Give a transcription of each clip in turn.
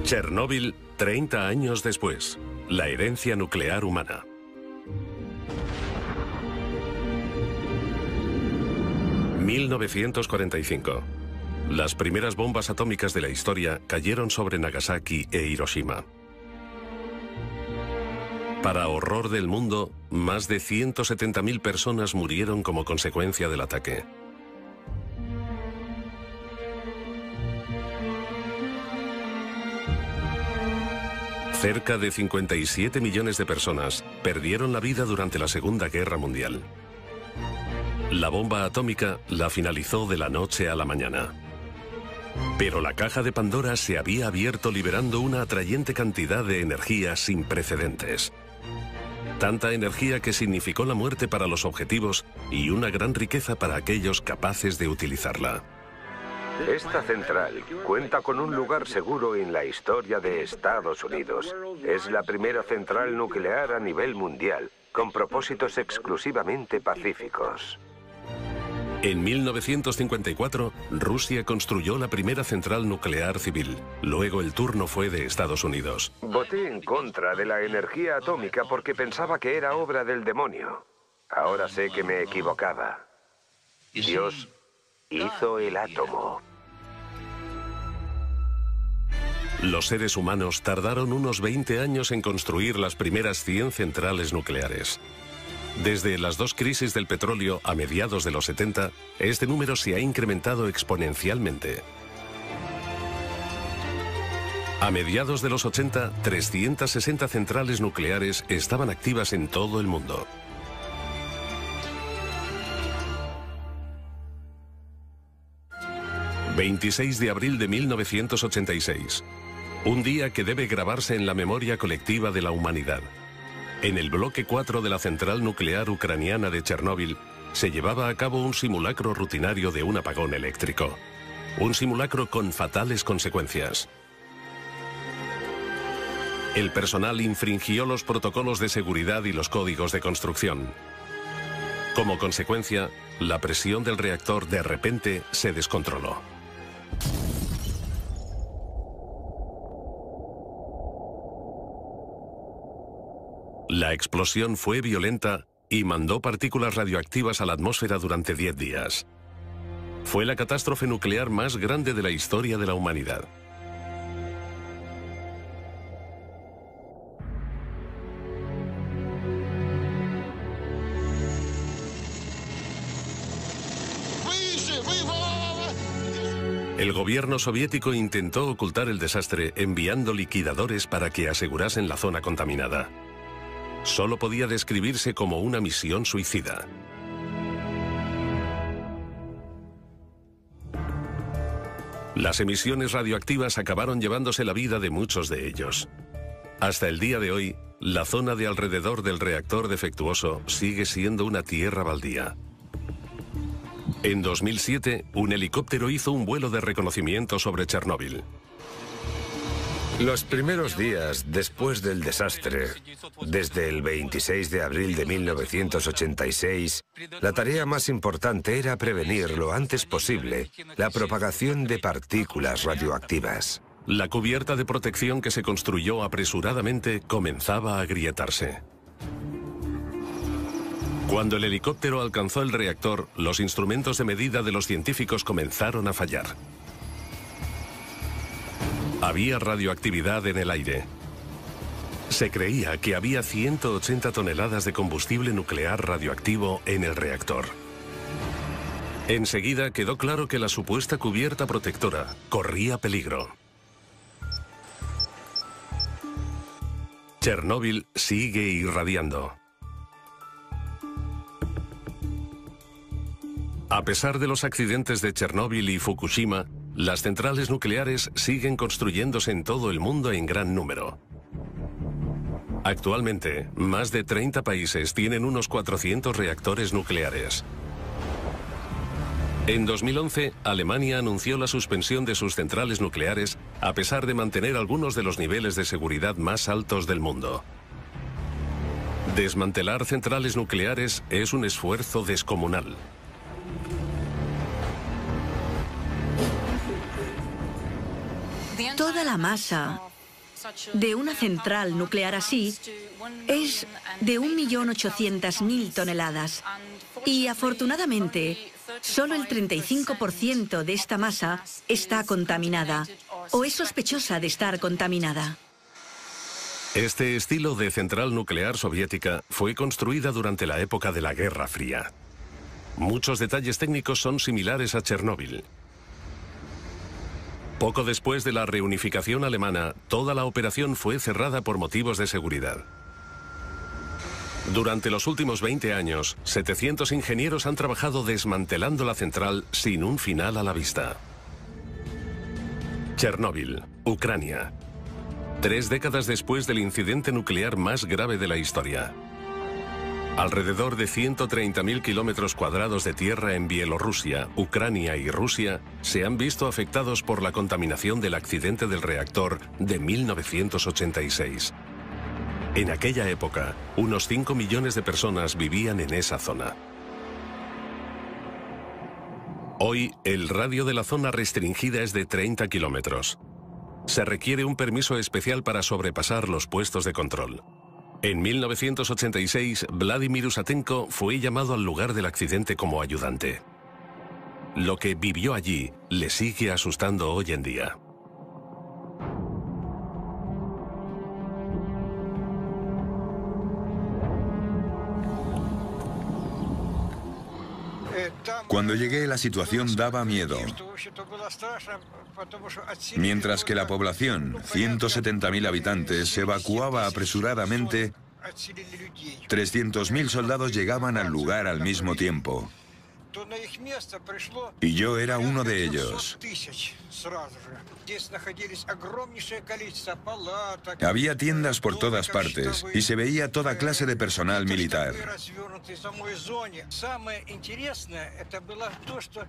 Chernóbil, 30 años después. La herencia nuclear humana. ...1945... Las primeras bombas atómicas de la historia cayeron sobre Nagasaki e Hiroshima. Para horror del mundo, más de 170.000 personas murieron como consecuencia del ataque. Cerca de 57 millones de personas perdieron la vida durante la Segunda Guerra Mundial. La bomba atómica la finalizó de la noche a la mañana. Pero la caja de Pandora se había abierto liberando una atrayente cantidad de energía sin precedentes. Tanta energía que significó la muerte para los objetivos y una gran riqueza para aquellos capaces de utilizarla. Esta central cuenta con un lugar seguro en la historia de Estados Unidos. Es la primera central nuclear a nivel mundial, con propósitos exclusivamente pacíficos. En 1954, Rusia construyó la primera central nuclear civil. Luego el turno fue de Estados Unidos. Voté en contra de la energía atómica porque pensaba que era obra del demonio. Ahora sé que me equivocaba. Dios hizo el átomo. Los seres humanos tardaron unos 20 años en construir las primeras 100 centrales nucleares. Desde las dos crisis del petróleo a mediados de los 70, este número se ha incrementado exponencialmente. A mediados de los 80, 360 centrales nucleares estaban activas en todo el mundo. ...26 de abril de 1986... un día que debe grabarse en la memoria colectiva de la humanidad. En el bloque 4 de la central nuclear ucraniana de Chernóbil se llevaba a cabo un simulacro rutinario de un apagón eléctrico. Un simulacro con fatales consecuencias. El personal infringió los protocolos de seguridad y los códigos de construcción. Como consecuencia, la presión del reactor de repente se descontroló. La explosión fue violenta y mandó partículas radioactivas a la atmósfera durante 10 días. Fue la catástrofe nuclear más grande de la historia de la humanidad. El gobierno soviético intentó ocultar el desastre enviando liquidadores para que asegurasen la zona contaminada. Solo podía describirse como una misión suicida. Las emisiones radioactivas acabaron llevándose la vida de muchos de ellos. Hasta el día de hoy, la zona de alrededor del reactor defectuoso sigue siendo una tierra baldía. En 2007, un helicóptero hizo un vuelo de reconocimiento sobre Chernóbil. Los primeros días después del desastre, desde el 26 de abril de 1986, la tarea más importante era prevenir lo antes posible la propagación de partículas radioactivas. La cubierta de protección que se construyó apresuradamente comenzaba a agrietarse. Cuando el helicóptero alcanzó el reactor, los instrumentos de medida de los científicos comenzaron a fallar. Había radioactividad en el aire. Se creía que había 180 toneladas de combustible nuclear radioactivo en el reactor. Enseguida quedó claro que la supuesta cubierta protectora corría peligro. Chernóbil sigue irradiando. A pesar de los accidentes de Chernóbil y Fukushima, las centrales nucleares siguen construyéndose en todo el mundo en gran número. Actualmente, más de 30 países tienen unos 400 reactores nucleares. En 2011, Alemania anunció la suspensión de sus centrales nucleares a pesar de mantener algunos de los niveles de seguridad más altos del mundo. Desmantelar centrales nucleares es un esfuerzo descomunal. Toda la masa de una central nuclear así es de 1.800.000 toneladas. Y afortunadamente, solo el 35% de esta masa está contaminada o es sospechosa de estar contaminada. Este estilo de central nuclear soviética fue construida durante la época de la Guerra Fría. Muchos detalles técnicos son similares a Chernóbil. Poco después de la reunificación alemana, toda la operación fue cerrada por motivos de seguridad. Durante los últimos 20 años, 700 ingenieros han trabajado desmantelando la central sin un final a la vista. Chernóbil, Ucrania. 3 décadas después del incidente nuclear más grave de la historia. Alrededor de 130.000 kilómetros cuadrados de tierra en Bielorrusia, Ucrania y Rusia se han visto afectados por la contaminación del accidente del reactor de 1986. En aquella época, unos 5 millones de personas vivían en esa zona. Hoy, el radio de la zona restringida es de 30 kilómetros. Se requiere un permiso especial para sobrepasar los puestos de control. En 1986, Vladimir Usatenko fue llamado al lugar del accidente como ayudante. Lo que vivió allí le sigue asustando hoy en día. Cuando llegué, la situación daba miedo. Mientras que la población, 170.000 habitantes, se evacuaba apresuradamente, 300.000 soldados llegaban al lugar al mismo tiempo. Y yo era uno de ellos. Había tiendas por todas partes y se veía toda clase de personal militar.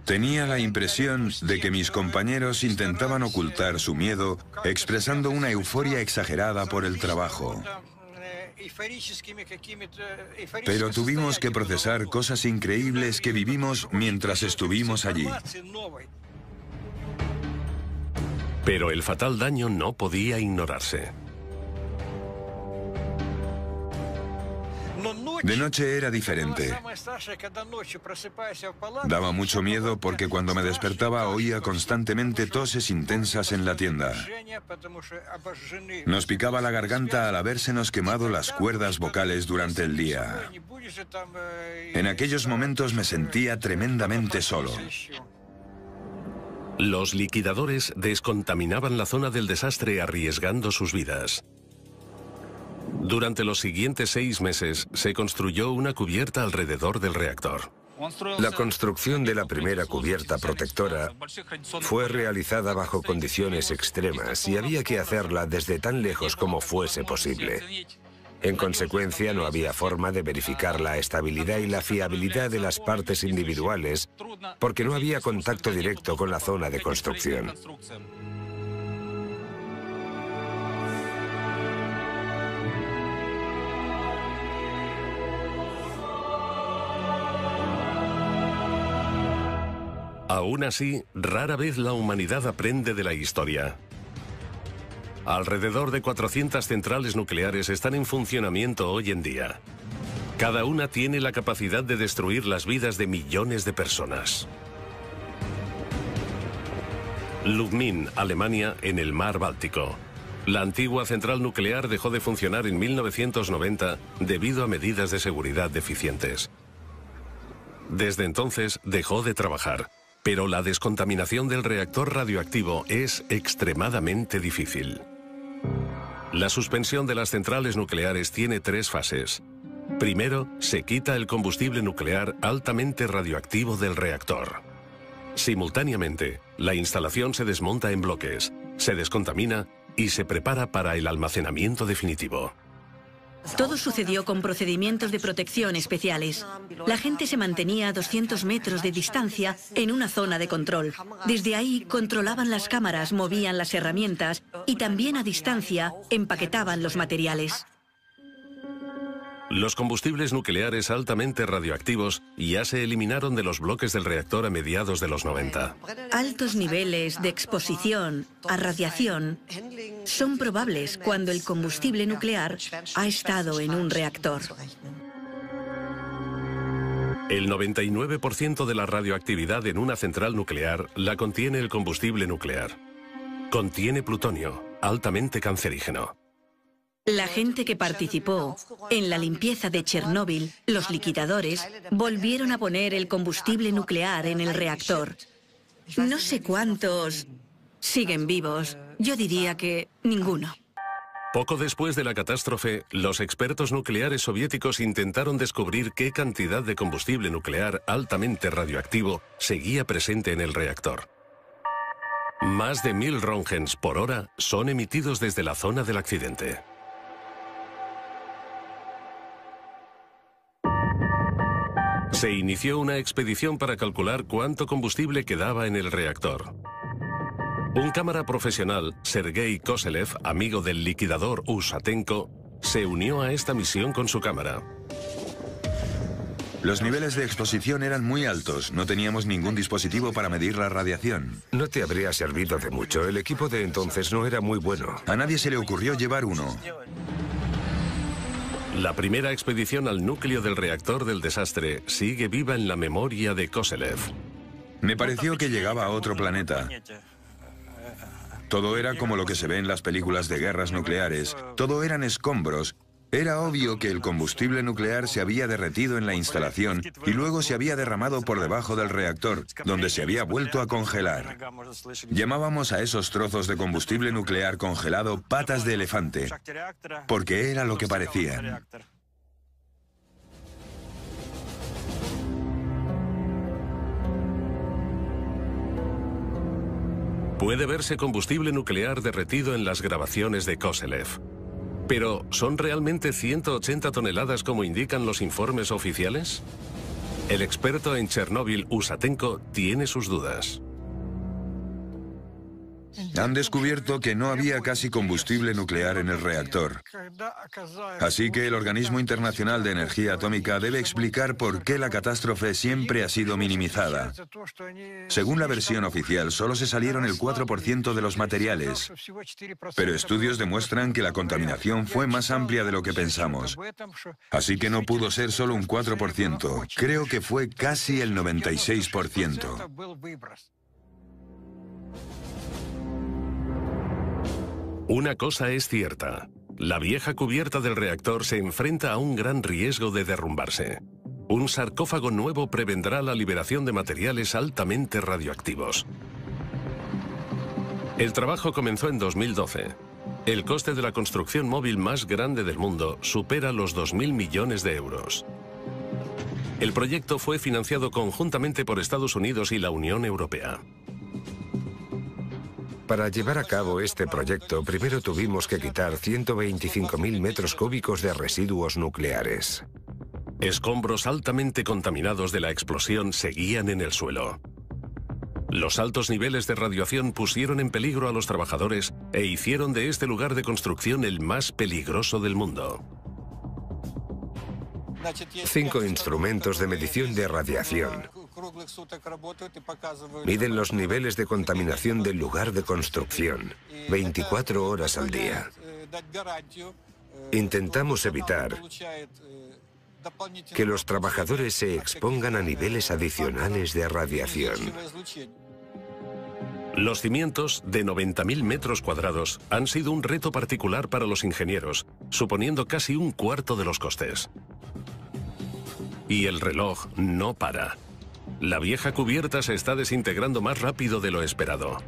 Tenía la impresión de que mis compañeros intentaban ocultar su miedo, expresando una euforia exagerada por el trabajo. Pero tuvimos que procesar cosas increíbles que vivimos mientras estuvimos allí. Pero el fatal daño no podía ignorarse. De noche era diferente. Daba mucho miedo porque cuando me despertaba oía constantemente toses intensas en la tienda. Nos picaba la garganta al habérsenos quemado las cuerdas vocales durante el día. En aquellos momentos me sentía tremendamente solo. Los liquidadores descontaminaban la zona del desastre arriesgando sus vidas. Durante los siguientes 6 meses se construyó una cubierta alrededor del reactor. La construcción de la primera cubierta protectora fue realizada bajo condiciones extremas y había que hacerla desde tan lejos como fuese posible. En consecuencia, no había forma de verificar la estabilidad y la fiabilidad de las partes individuales porque no había contacto directo con la zona de construcción. Aún así, rara vez la humanidad aprende de la historia. Alrededor de 400 centrales nucleares están en funcionamiento hoy en día. Cada una tiene la capacidad de destruir las vidas de millones de personas. Lubmin, Alemania, en el mar Báltico. La antigua central nuclear dejó de funcionar en 1990 debido a medidas de seguridad deficientes. Desde entonces dejó de trabajar. Pero la descontaminación del reactor radioactivo es extremadamente difícil. La suspensión de las centrales nucleares tiene 3 fases. Primero, se quita el combustible nuclear altamente radioactivo del reactor. Simultáneamente, la instalación se desmonta en bloques, se descontamina y se prepara para el almacenamiento definitivo. Todo sucedió con procedimientos de protección especiales. La gente se mantenía a 200 metros de distancia en una zona de control. Desde ahí controlaban las cámaras, movían las herramientas y también a distancia empaquetaban los materiales. Los combustibles nucleares altamente radioactivos ya se eliminaron de los bloques del reactor a mediados de los 90. Altos niveles de exposición a radiación son probables cuando el combustible nuclear ha estado en un reactor. El 99% de la radioactividad en una central nuclear la contiene el combustible nuclear. Contiene plutonio, altamente cancerígeno. La gente que participó en la limpieza de Chernóbil, los liquidadores, volvieron a poner el combustible nuclear en el reactor. No sé cuántos siguen vivos. Yo diría que ninguno. Poco después de la catástrofe, los expertos nucleares soviéticos intentaron descubrir qué cantidad de combustible nuclear altamente radioactivo seguía presente en el reactor. Más de 1000 röntgens por hora son emitidos desde la zona del accidente. Se inició una expedición para calcular cuánto combustible quedaba en el reactor. Un cámara profesional, Sergei Koselev, amigo del liquidador Usatenko, se unió a esta misión con su cámara. Los niveles de exposición eran muy altos. No teníamos ningún dispositivo para medir la radiación. No te habría servido de mucho. El equipo de entonces no era muy bueno. A nadie se le ocurrió llevar uno. La primera expedición al núcleo del reactor del desastre sigue viva en la memoria de Koselev. Me pareció que llegaba a otro planeta. Todo era como lo que se ve en las películas de guerras nucleares. Todo eran escombros. Era obvio que el combustible nuclear se había derretido en la instalación y luego se había derramado por debajo del reactor, donde se había vuelto a congelar. Llamábamos a esos trozos de combustible nuclear congelado patas de elefante, porque era lo que parecían. Puede verse combustible nuclear derretido en las grabaciones de Koselev. Pero, ¿son realmente 180 toneladas como indican los informes oficiales? El experto en Chernóbil, Usatenko, tiene sus dudas. Han descubierto que no había casi combustible nuclear en el reactor. Así que el Organismo Internacional de Energía Atómica debe explicar por qué la catástrofe siempre ha sido minimizada. Según la versión oficial, solo se salieron el 4% de los materiales. Pero estudios demuestran que la contaminación fue más amplia de lo que pensamos. Así que no pudo ser solo un 4%. Creo que fue casi el 96%. Una cosa es cierta. La vieja cubierta del reactor se enfrenta a un gran riesgo de derrumbarse. Un sarcófago nuevo prevendrá la liberación de materiales altamente radioactivos. El trabajo comenzó en 2012. El coste de la construcción móvil más grande del mundo supera los 2.000 millones de euros. El proyecto fue financiado conjuntamente por Estados Unidos y la Unión Europea. Para llevar a cabo este proyecto, primero tuvimos que quitar 125.000 metros cúbicos de residuos nucleares. Escombros altamente contaminados de la explosión seguían en el suelo. Los altos niveles de radiación pusieron en peligro a los trabajadores e hicieron de este lugar de construcción el más peligroso del mundo. 5 instrumentos de medición de radiación miden los niveles de contaminación del lugar de construcción, 24 horas al día. Intentamos evitar que los trabajadores se expongan a niveles adicionales de radiación. Los cimientos, de 90.000 metros cuadrados, han sido un reto particular para los ingenieros, suponiendo casi un cuarto de los costes. Y el reloj no para. La vieja cubierta se está desintegrando más rápido de lo esperado.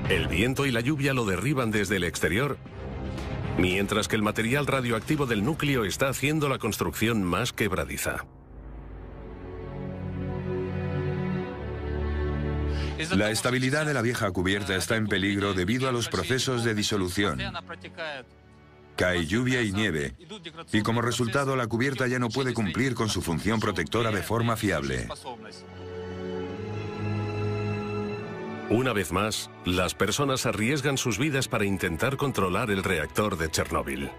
El viento y la lluvia lo derriban desde el exterior, mientras que el material radioactivo del núcleo está haciendo la construcción más quebradiza. La estabilidad de la vieja cubierta está en peligro debido a los procesos de disolución. Cae lluvia y nieve, y como resultado la cubierta ya no puede cumplir con su función protectora de forma fiable. Una vez más, las personas arriesgan sus vidas para intentar controlar el reactor de Chernóbil.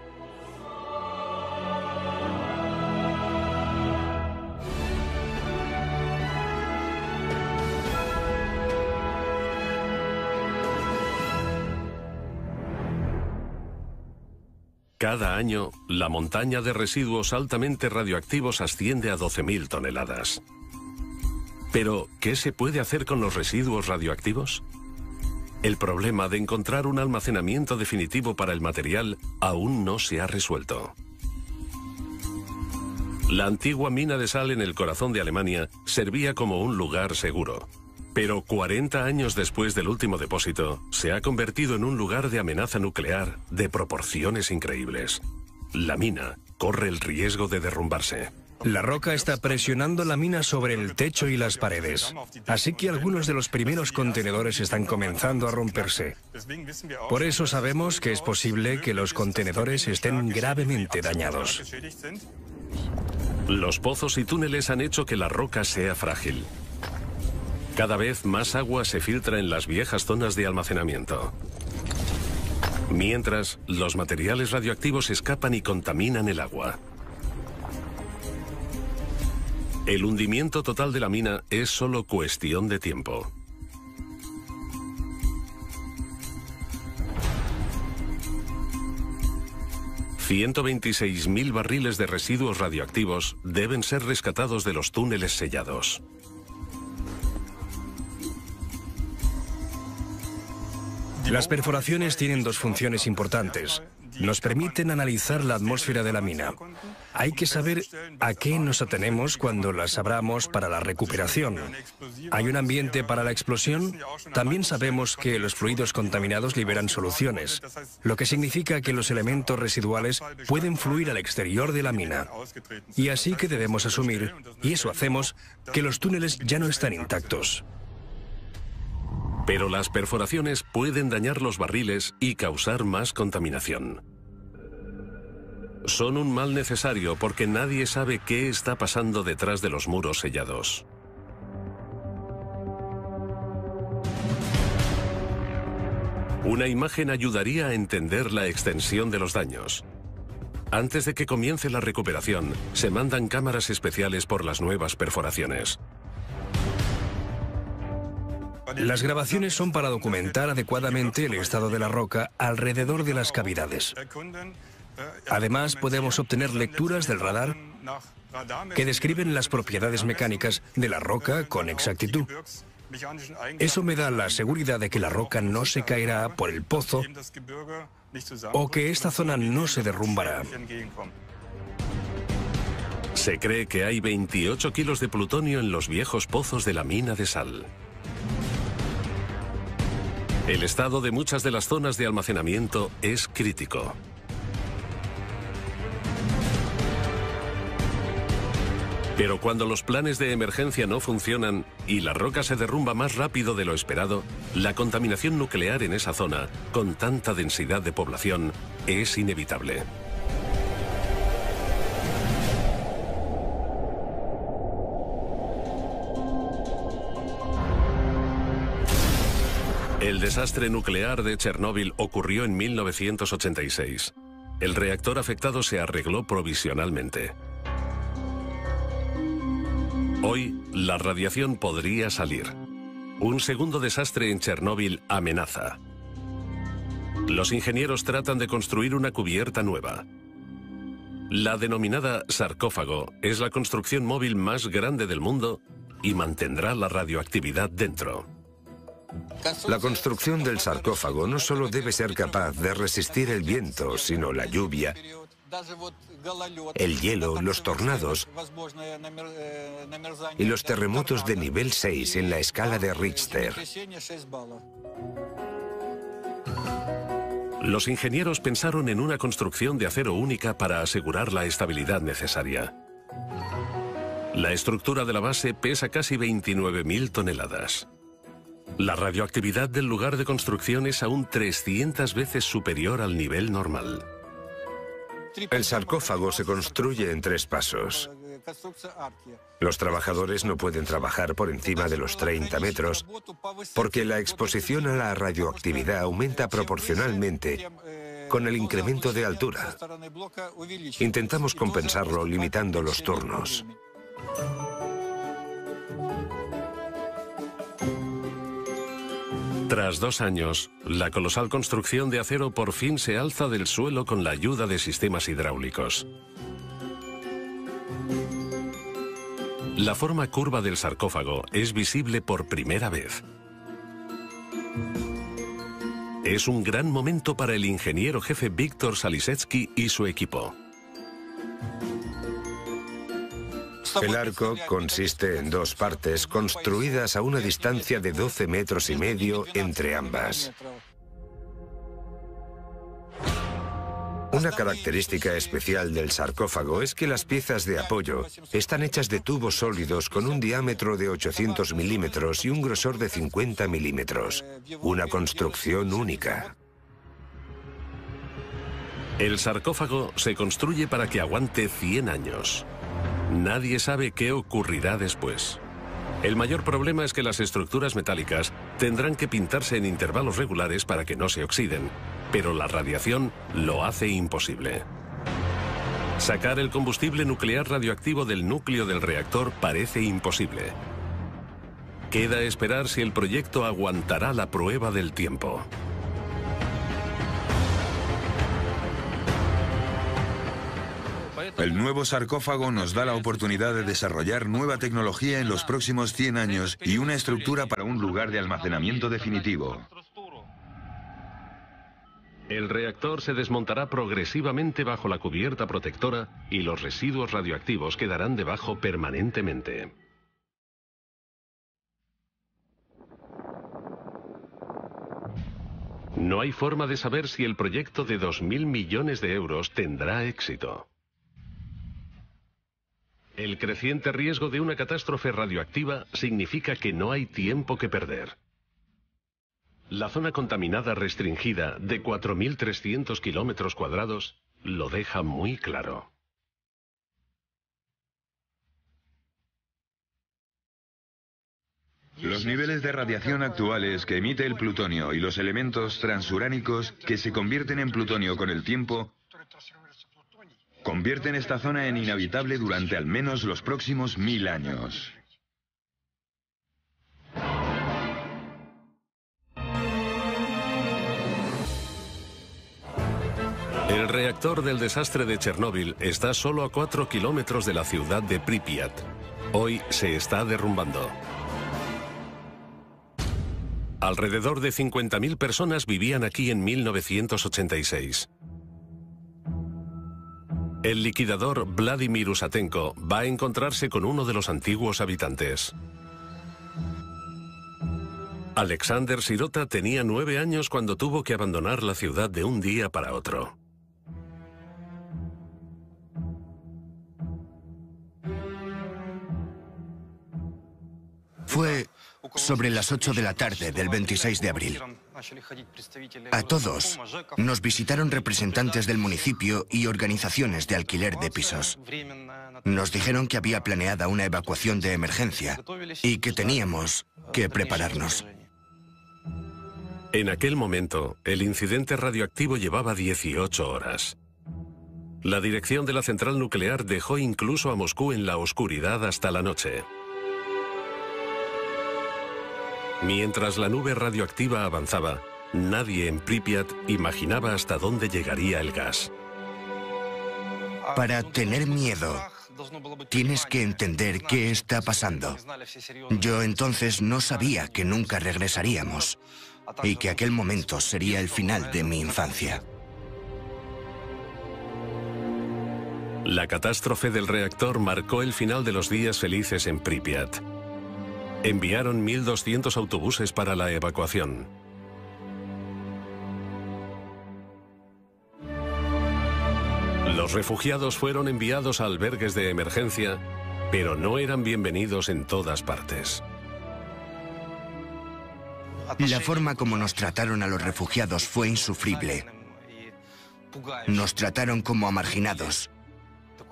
Cada año, la montaña de residuos altamente radioactivos asciende a 12.000 toneladas. Pero, ¿qué se puede hacer con los residuos radioactivos? El problema de encontrar un almacenamiento definitivo para el material aún no se ha resuelto. La antigua mina de sal en el corazón de Alemania servía como un lugar seguro. Pero 40 años después del último depósito, se ha convertido en un lugar de amenaza nuclear de proporciones increíbles. La mina corre el riesgo de derrumbarse. La roca está presionando la mina sobre el techo y las paredes, así que algunos de los primeros contenedores están comenzando a romperse. Por eso sabemos que es posible que los contenedores estén gravemente dañados. Los pozos y túneles han hecho que la roca sea frágil. Cada vez más agua se filtra en las viejas zonas de almacenamiento. Mientras, los materiales radioactivos escapan y contaminan el agua. El hundimiento total de la mina es solo cuestión de tiempo. $126.000 barriles de residuos radioactivos deben ser rescatados de los túneles sellados. Las perforaciones tienen dos funciones importantes. Nos permiten analizar la atmósfera de la mina. Hay que saber a qué nos atenemos cuando las abramos para la recuperación. ¿Hay un ambiente para la explosión? También sabemos que los fluidos contaminados liberan soluciones, lo que significa que los elementos residuales pueden fluir al exterior de la mina. Y así que debemos asumir, y eso hacemos, que los túneles ya no están intactos. Pero las perforaciones pueden dañar los barriles y causar más contaminación. Son un mal necesario porque nadie sabe qué está pasando detrás de los muros sellados. Una imagen ayudaría a entender la extensión de los daños. Antes de que comience la recuperación, se mandan cámaras especiales por las nuevas perforaciones. Las grabaciones son para documentar adecuadamente el estado de la roca alrededor de las cavidades. Además, podemos obtener lecturas del radar que describen las propiedades mecánicas de la roca con exactitud. Eso me da la seguridad de que la roca no se caerá por el pozo o que esta zona no se derrumbará. Se cree que hay 28 kilos de plutonio en los viejos pozos de la mina de sal. El estado de muchas de las zonas de almacenamiento es crítico. Pero cuando los planes de emergencia no funcionan y la roca se derrumba más rápido de lo esperado, la contaminación nuclear en esa zona, con tanta densidad de población, es inevitable. El desastre nuclear de Chernóbil ocurrió en 1986. El reactor afectado se arregló provisionalmente. Hoy, la radiación podría salir. Un segundo desastre en Chernóbil amenaza. Los ingenieros tratan de construir una cubierta nueva. La denominada sarcófago es la construcción móvil más grande del mundo y mantendrá la radioactividad dentro. La construcción del sarcófago no solo debe ser capaz de resistir el viento, sino la lluvia, el hielo, los tornados y los terremotos de nivel 6 en la escala de Richter. Los ingenieros pensaron en una construcción de acero única para asegurar la estabilidad necesaria. La estructura de la base pesa casi 29.000 toneladas. La radioactividad del lugar de construcción es aún 300 veces superior al nivel normal. El sarcófago se construye en 3 pasos. Los trabajadores no pueden trabajar por encima de los 30 metros porque la exposición a la radioactividad aumenta proporcionalmente con el incremento de altura. Intentamos compensarlo limitando los turnos. Tras 2 años, la colosal construcción de acero por fin se alza del suelo con la ayuda de sistemas hidráulicos. La forma curva del sarcófago es visible por primera vez. Es un gran momento para el ingeniero jefe Víctor Salisetsky y su equipo. El arco consiste en 2 partes construidas a una distancia de 12,5 metros entre ambas. Una característica especial del sarcófago es que las piezas de apoyo están hechas de tubos sólidos con un diámetro de 800 milímetros y un grosor de 50 milímetros. Una construcción única. El sarcófago se construye para que aguante 100 años. Nadie sabe qué ocurrirá después. El mayor problema es que las estructuras metálicas tendrán que pintarse en intervalos regulares para que no se oxiden, pero la radiación lo hace imposible. Sacar el combustible nuclear radioactivo del núcleo del reactor parece imposible. Queda esperar si el proyecto aguantará la prueba del tiempo. El nuevo sarcófago nos da la oportunidad de desarrollar nueva tecnología en los próximos 100 años y una estructura para un lugar de almacenamiento definitivo. El reactor se desmontará progresivamente bajo la cubierta protectora y los residuos radioactivos quedarán debajo permanentemente. No hay forma de saber si el proyecto de 2.000 millones de euros tendrá éxito. El creciente riesgo de una catástrofe radioactiva significa que no hay tiempo que perder. La zona contaminada restringida de 4.300 kilómetros cuadrados lo deja muy claro. Los niveles de radiación actuales que emite el plutonio y los elementos transuránicos que se convierten en plutonio con el tiempo convierten esta zona en inhabitable durante al menos los próximos 1000 años. El reactor del desastre de Chernóbil está solo a 4 kilómetros de la ciudad de Pripyat. Hoy se está derrumbando. Alrededor de 50.000 personas vivían aquí en 1986. El liquidador Vladimir Usatenko va a encontrarse con uno de los antiguos habitantes. Alexander Sirota tenía 9 años cuando tuvo que abandonar la ciudad de un día para otro. Fue sobre las 8 de la tarde del 26 de abril. A todos nos visitaron representantes del municipio y organizaciones de alquiler de pisos. Nos dijeron que había planeada una evacuación de emergencia y que teníamos que prepararnos. En aquel momento, el incidente radioactivo llevaba 18 horas. La dirección de la central nuclear dejó incluso a Moscú en la oscuridad hasta la noche. Mientras la nube radioactiva avanzaba, nadie en Pripyat imaginaba hasta dónde llegaría el gas. Para tener miedo, tienes que entender qué está pasando. Yo entonces no sabía que nunca regresaríamos y que aquel momento sería el final de mi infancia. La catástrofe del reactor marcó el final de los días felices en Pripyat. Enviaron 1.200 autobuses para la evacuación. Los refugiados fueron enviados a albergues de emergencia, pero no eran bienvenidos en todas partes. La forma como nos trataron a los refugiados fue insufrible. Nos trataron como a marginados.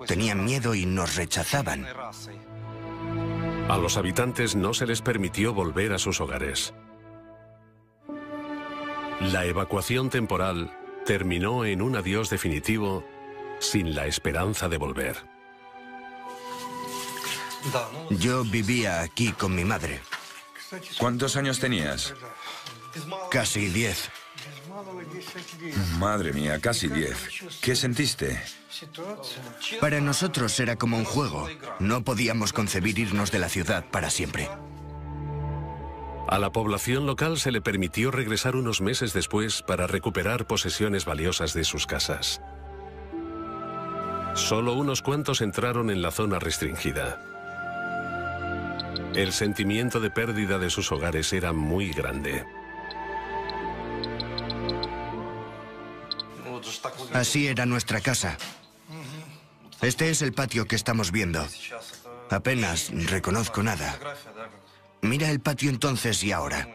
Tenían miedo y nos rechazaban. A los habitantes no se les permitió volver a sus hogares. La evacuación temporal terminó en un adiós definitivo sin la esperanza de volver. Yo vivía aquí con mi madre. ¿Cuántos años tenías? Casi 10. Madre mía, casi 10. ¿Qué sentiste? Para nosotros era como un juego. No podíamos concebir irnos de la ciudad para siempre. A la población local se le permitió regresar unos meses después para recuperar posesiones valiosas de sus casas. Solo unos cuantos entraron en la zona restringida. El sentimiento de pérdida de sus hogares era muy grande. Así era nuestra casa. Este es el patio que estamos viendo. Apenas reconozco nada. Mira el patio entonces y ahora.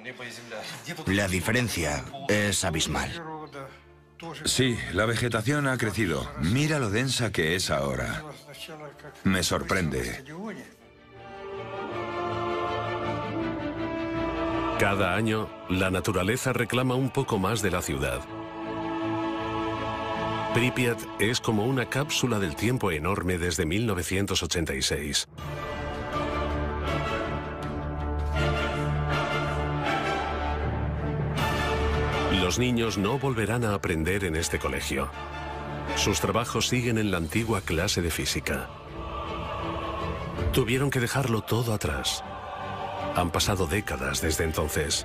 La diferencia es abismal. Sí, la vegetación ha crecido. Mira lo densa que es ahora. Me sorprende. Cada año, la naturaleza reclama un poco más de la ciudad. Pripyat es como una cápsula del tiempo enorme desde 1986. Los niños no volverán a aprender en este colegio. Sus trabajos siguen en la antigua clase de física. Tuvieron que dejarlo todo atrás. Han pasado décadas desde entonces.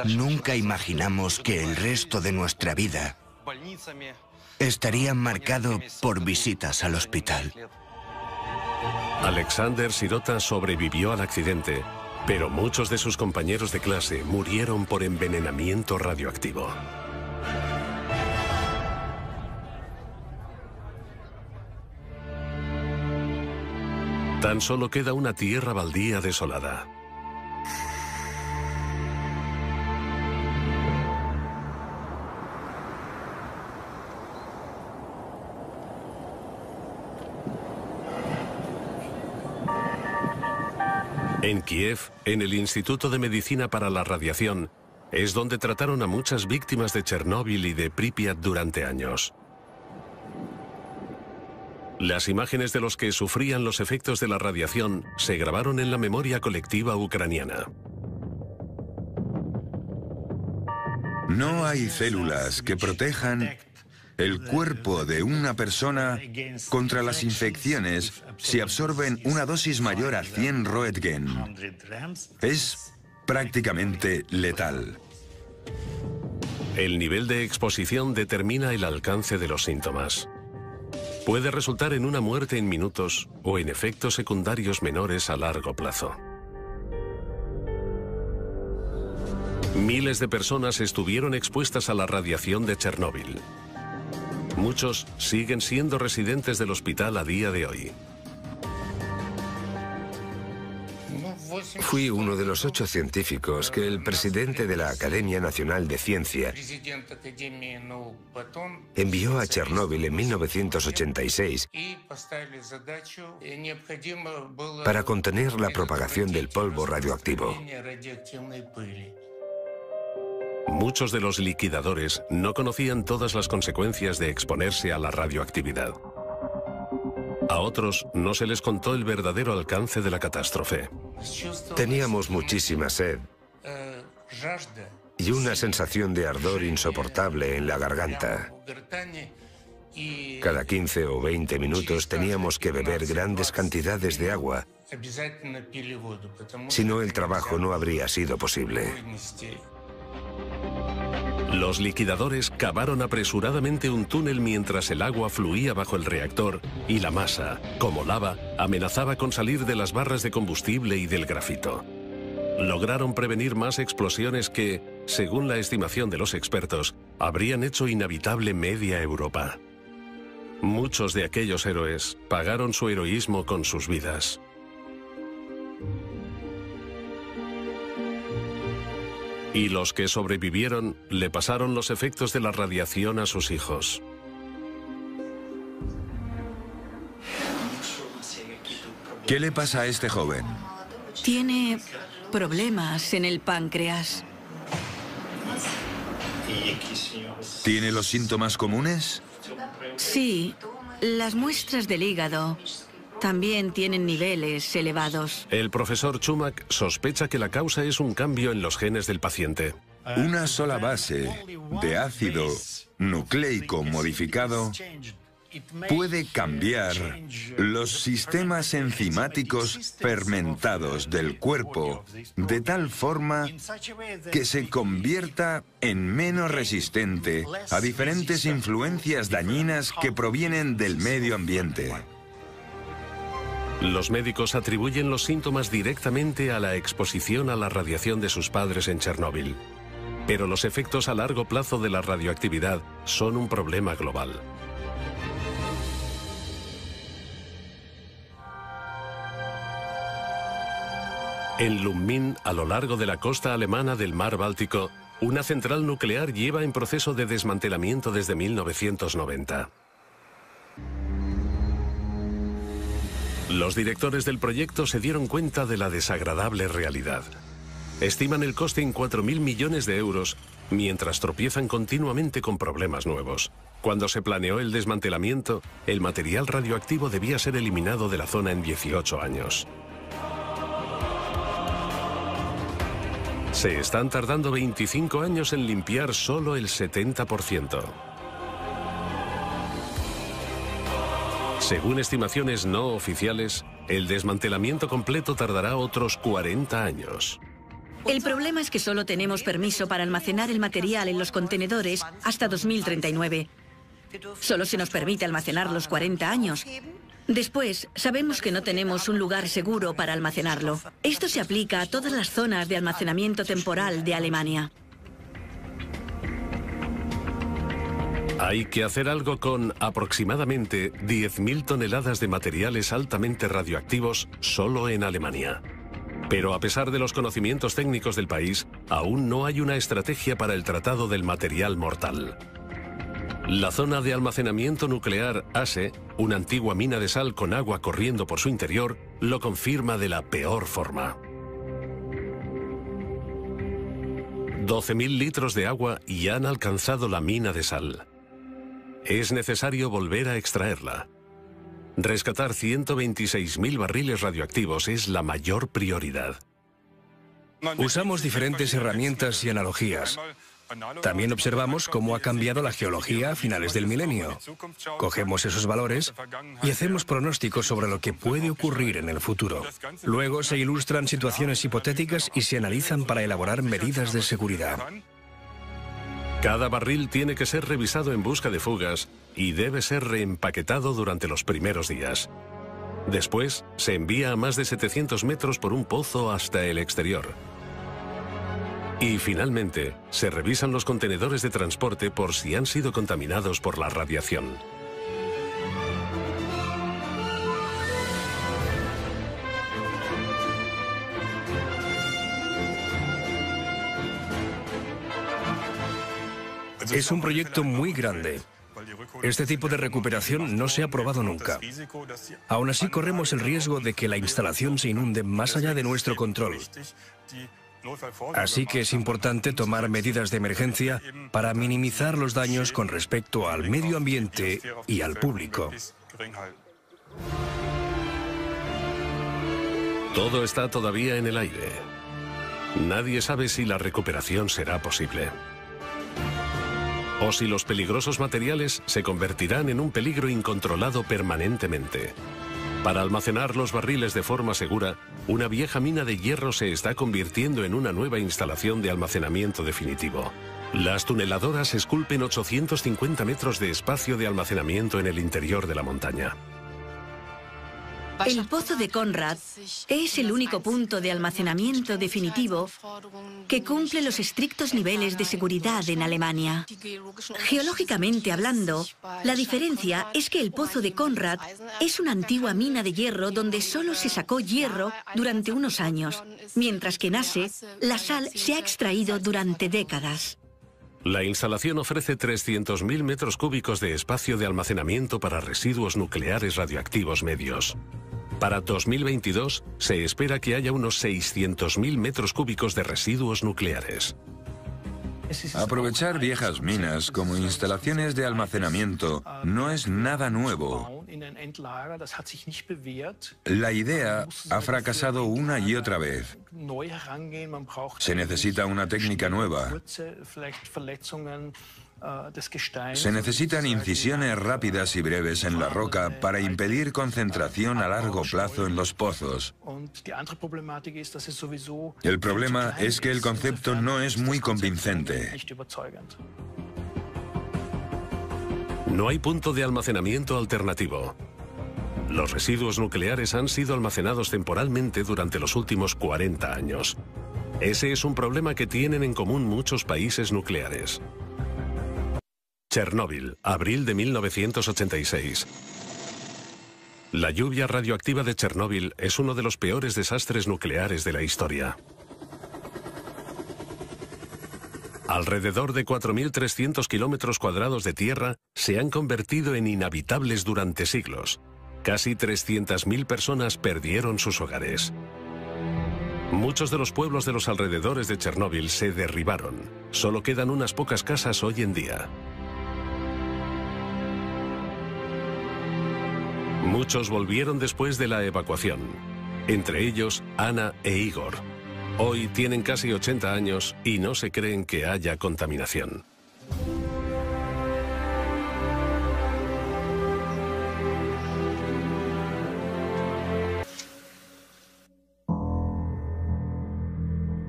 Nunca imaginamos que el resto de nuestra vida estaría marcado por visitas al hospital. Alexander Sirota sobrevivió al accidente, pero muchos de sus compañeros de clase murieron por envenenamiento radioactivo. Tan solo queda una tierra baldía desolada. En Kiev, en el Instituto de Medicina para la Radiación, es donde trataron a muchas víctimas de Chernóbil y de Pripyat durante años. Las imágenes de los que sufrían los efectos de la radiación se grabaron en la memoria colectiva ucraniana. No hay células que protejan el cuerpo de una persona contra las infecciones si absorben una dosis mayor a 100 Roentgen. Es prácticamente letal. El nivel de exposición determina el alcance de los síntomas. Puede resultar en una muerte en minutos o en efectos secundarios menores a largo plazo. Miles de personas estuvieron expuestas a la radiación de Chernóbil. Muchos siguen siendo residentes del hospital a día de hoy. Fui uno de los 8 científicos que el presidente de la Academia Nacional de Ciencia envió a Chernóbil en 1986 para contener la propagación del polvo radioactivo. Muchos de los liquidadores no conocían todas las consecuencias de exponerse a la radioactividad. A otros no se les contó el verdadero alcance de la catástrofe. Teníamos muchísima sed y una sensación de ardor insoportable en la garganta. Cada 15 o 20 minutos teníamos que beber grandes cantidades de agua, si no el trabajo no habría sido posible. Los liquidadores cavaron apresuradamente un túnel mientras el agua fluía bajo el reactor y la masa, como lava, amenazaba con salir de las barras de combustible y del grafito. Lograron prevenir más explosiones que, según la estimación de los expertos, habrían hecho inhabitable media Europa. Muchos de aquellos héroes pagaron su heroísmo con sus vidas. Y los que sobrevivieron le pasaron los efectos de la radiación a sus hijos. ¿Qué le pasa a este joven? Tiene problemas en el páncreas. ¿Tiene los síntomas comunes? Sí, las muestras del hígado también tienen niveles elevados. El profesor Chumak sospecha que la causa es un cambio en los genes del paciente. Una sola base de ácido nucleico modificado puede cambiar los sistemas enzimáticos fermentados del cuerpo de tal forma que se convierta en menos resistente a diferentes influencias dañinas que provienen del medio ambiente. Los médicos atribuyen los síntomas directamente a la exposición a la radiación de sus padres en Chernóbil. Pero los efectos a largo plazo de la radioactividad son un problema global. En Lubmin, a lo largo de la costa alemana del mar Báltico, una central nuclear lleva en proceso de desmantelamiento desde 1990. Los directores del proyecto se dieron cuenta de la desagradable realidad. Estiman el coste en 4.000 millones de euros, mientras tropiezan continuamente con problemas nuevos. Cuando se planeó el desmantelamiento, el material radioactivo debía ser eliminado de la zona en 18 años. Se están tardando 25 años en limpiar solo el 70%. Según estimaciones no oficiales, el desmantelamiento completo tardará otros 40 años. El problema es que solo tenemos permiso para almacenar el material en los contenedores hasta 2039. Solo se nos permite almacenarlos 40 años. Después, sabemos que no tenemos un lugar seguro para almacenarlo. Esto se aplica a todas las zonas de almacenamiento temporal de Alemania. Hay que hacer algo con aproximadamente 10.000 toneladas de materiales altamente radioactivos solo en Alemania. Pero a pesar de los conocimientos técnicos del país, aún no hay una estrategia para el tratado del material mortal. La zona de almacenamiento nuclear ASE, una antigua mina de sal con agua corriendo por su interior, lo confirma de la peor forma. 12.000 litros de agua y han alcanzado la mina de sal. Es necesario volver a extraerla. Rescatar 126.000 barriles radioactivos es la mayor prioridad. Usamos diferentes herramientas y analogías. También observamos cómo ha cambiado la geología a finales del milenio. Cogemos esos valores y hacemos pronósticos sobre lo que puede ocurrir en el futuro. Luego se ilustran situaciones hipotéticas y se analizan para elaborar medidas de seguridad. Cada barril tiene que ser revisado en busca de fugas y debe ser reempaquetado durante los primeros días. Después, se envía a más de 700 metros por un pozo hasta el exterior. Y finalmente, se revisan los contenedores de transporte por si han sido contaminados por la radiación. Es un proyecto muy grande. Este tipo de recuperación no se ha probado nunca. Aún así, corremos el riesgo de que la instalación se inunde más allá de nuestro control. Así que es importante tomar medidas de emergencia para minimizar los daños con respecto al medio ambiente y al público. Todo está todavía en el aire. Nadie sabe si la recuperación será posible. O si los peligrosos materiales se convertirán en un peligro incontrolado permanentemente. Para almacenar los barriles de forma segura, una vieja mina de hierro se está convirtiendo en una nueva instalación de almacenamiento definitivo. Las tuneladoras esculpen 850 metros de espacio de almacenamiento en el interior de la montaña. El pozo de Konrad es el único punto de almacenamiento definitivo que cumple los estrictos niveles de seguridad en Alemania. Geológicamente hablando, la diferencia es que el pozo de Konrad es una antigua mina de hierro donde solo se sacó hierro durante unos años, mientras que en ASE la sal se ha extraído durante décadas. La instalación ofrece 300.000 metros cúbicos de espacio de almacenamiento para residuos nucleares radioactivos medios. Para 2022 se espera que haya unos 600.000 metros cúbicos de residuos nucleares. Aprovechar viejas minas como instalaciones de almacenamiento no es nada nuevo La idea ha fracasado una y otra vez. Se necesita una técnica nueva. Se necesitan incisiones rápidas y breves en la roca para impedir concentración a largo plazo en los pozos. El problema es que el concepto no es muy convincente. No hay punto de almacenamiento alternativo. Los residuos nucleares han sido almacenados temporalmente durante los últimos 40 años. Ese es un problema que tienen en común muchos países nucleares. Chernóbil, abril de 1986. La lluvia radioactiva de Chernóbil es uno de los peores desastres nucleares de la historia. Alrededor de 4.300 kilómetros cuadrados de tierra se han convertido en inhabitables durante siglos. Casi 300.000 personas perdieron sus hogares. Muchos de los pueblos de los alrededores de Chernóbil se derribaron. Solo quedan unas pocas casas hoy en día. Muchos volvieron después de la evacuación, entre ellos Ana e Igor. Hoy tienen casi 80 años y no se creen que haya contaminación.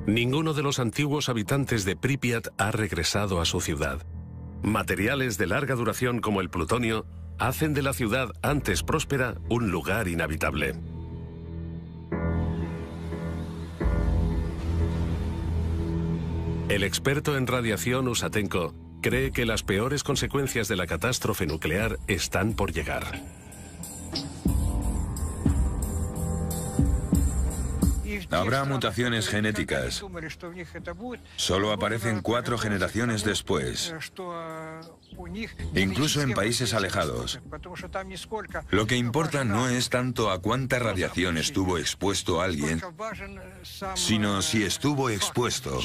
Ninguno de los antiguos habitantes de Pripyat ha regresado a su ciudad. Materiales de larga duración como el plutonio hacen de la ciudad antes próspera un lugar inhabitable. El experto en radiación Usatenko cree que las peores consecuencias de la catástrofe nuclear están por llegar. Habrá mutaciones genéticas. Solo aparecen 4 generaciones después, incluso en países alejados. Lo que importa no es tanto a cuánta radiación estuvo expuesto alguien, sino si estuvo expuesto.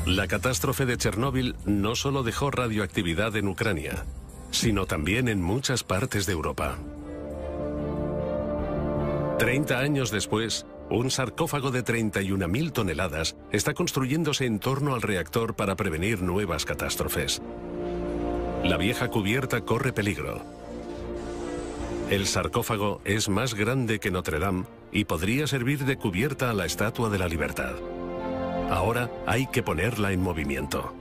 La catástrofe de Chernóbil no solo dejó radioactividad en Ucrania, sino también en muchas partes de Europa. 30 años después, un sarcófago de 31.000 toneladas está construyéndose en torno al reactor para prevenir nuevas catástrofes. La vieja cubierta corre peligro. El sarcófago es más grande que Notre Dame y podría servir de cubierta a la Estatua de la Libertad. Ahora hay que ponerla en movimiento.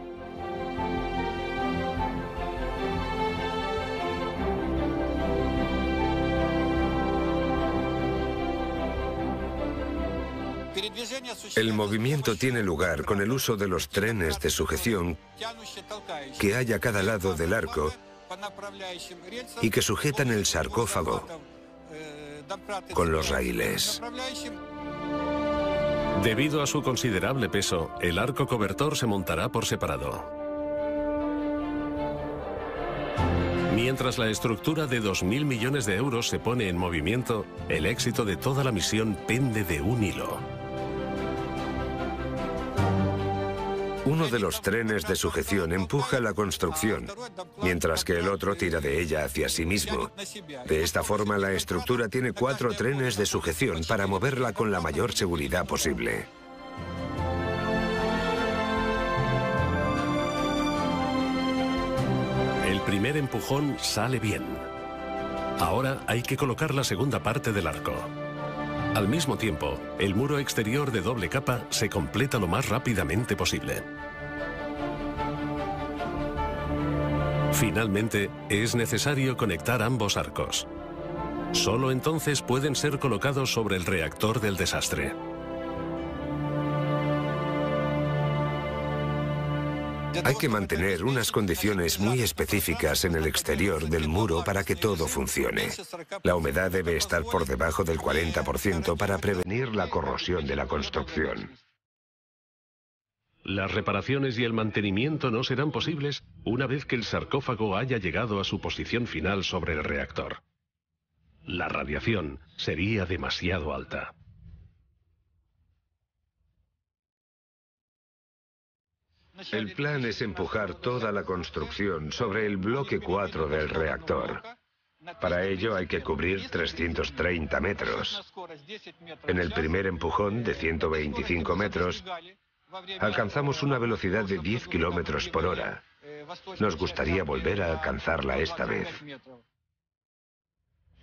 El movimiento tiene lugar con el uso de los trenes de sujeción que hay a cada lado del arco y que sujetan el sarcófago con los raíles. Debido a su considerable peso, el arco cobertor se montará por separado. Mientras la estructura de 2.000 millones de euros se pone en movimiento, el éxito de toda la misión pende de un hilo. Uno de los trenes de sujeción empuja la construcción, mientras que el otro tira de ella hacia sí mismo. De esta forma, la estructura tiene 4 trenes de sujeción para moverla con la mayor seguridad posible. El primer empujón sale bien. Ahora hay que colocar la segunda parte del arco. Al mismo tiempo, el muro exterior de doble capa se completa lo más rápidamente posible. Finalmente, es necesario conectar ambos arcos. Solo entonces pueden ser colocados sobre el reactor del desastre. Hay que mantener unas condiciones muy específicas en el exterior del muro para que todo funcione. La humedad debe estar por debajo del 40% para prevenir la corrosión de la construcción. Las reparaciones y el mantenimiento no serán posibles una vez que el sarcófago haya llegado a su posición final sobre el reactor. La radiación sería demasiado alta. El plan es empujar toda la construcción sobre el bloque 4 del reactor. Para ello hay que cubrir 330 metros. En el primer empujón, de 125 metros, alcanzamos una velocidad de 10 kilómetros por hora. Nos gustaría volver a alcanzarla esta vez.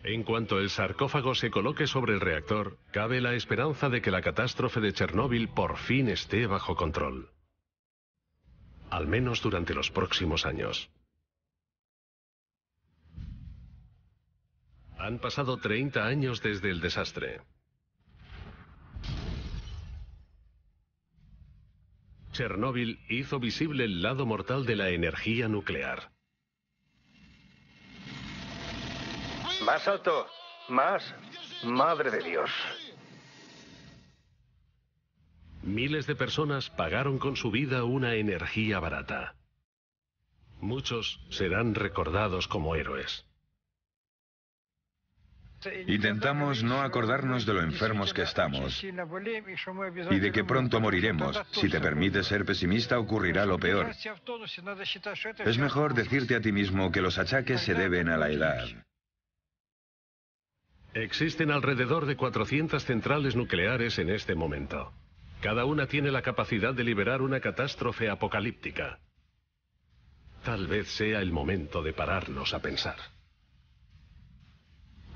En cuanto el sarcófago se coloque sobre el reactor, cabe la esperanza de que la catástrofe de Chernóbil por fin esté bajo control. Al menos durante los próximos años. Han pasado 30 años desde el desastre. Chernóbil hizo visible el lado mortal de la energía nuclear. Más alto, más. Madre de Dios. Miles de personas pagaron con su vida una energía barata. Muchos serán recordados como héroes. Intentamos no acordarnos de lo enfermos que estamos y de que pronto moriremos. Si te permites ser pesimista, ocurrirá lo peor. Es mejor decirte a ti mismo que los achaques se deben a la edad. Existen alrededor de 400 centrales nucleares en este momento. Cada una tiene la capacidad de liberar una catástrofe apocalíptica. Tal vez sea el momento de pararnos a pensar.